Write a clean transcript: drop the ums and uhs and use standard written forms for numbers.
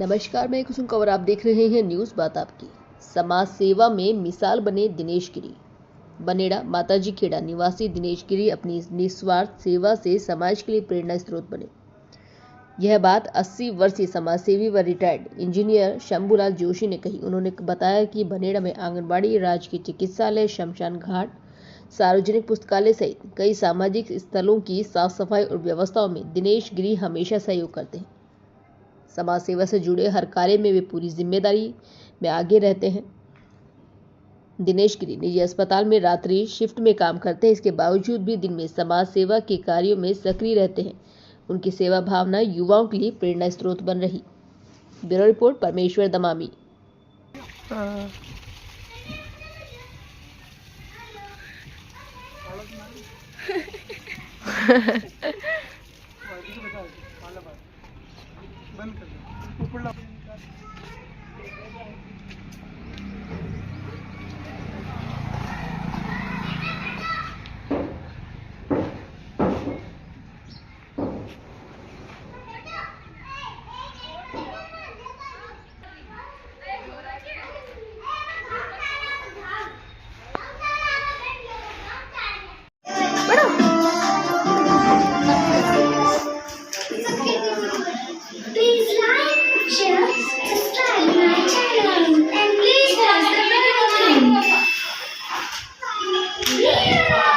नमस्कार, मैं कुसुम कंवर। आप देख रहे हैं न्यूज़ बात आपकी। समाज सेवा में मिसाल बने दिनेश गिरी। बनेड़ा माताजी खेड़ा निवासी दिनेश गिरी अपनी निस्वार्थ सेवा से समाज के लिए प्रेरणा स्रोत बने। यह बात 80 वर्षीय समाजसेवी व रिटायर्ड इंजीनियर शंभूलाल जोशी ने कही। उन्होंने बताया कि बनेड़ा में आंगनबाड़ी, राजकीय चिकित्सालय, शमशान घाट, सार्वजनिक पुस्तकालय सहित कई सामाजिक स्थलों की साफ सफाई और व्यवस्थाओं में दिनेश गिरी हमेशा सहयोग करते हैं। समाज सेवा से जुड़े हर कार्य में वे पूरी जिम्मेदारी में आगे रहते हैं। दिनेश गिरी निजी अस्पताल में रात्रि शिफ्ट में काम करते हैं। इसके बावजूद भी दिन में समाज सेवा के कार्यों में सक्रिय रहते हैं। उनकी सेवा भावना युवाओं के लिए प्रेरणा स्रोत बन रही। ब्यूरो रिपोर्ट, परमेश्वर दमामी। बंद कर दो ऊपर ला Please like, share, subscribe my channel and please press the bell button. Yeah!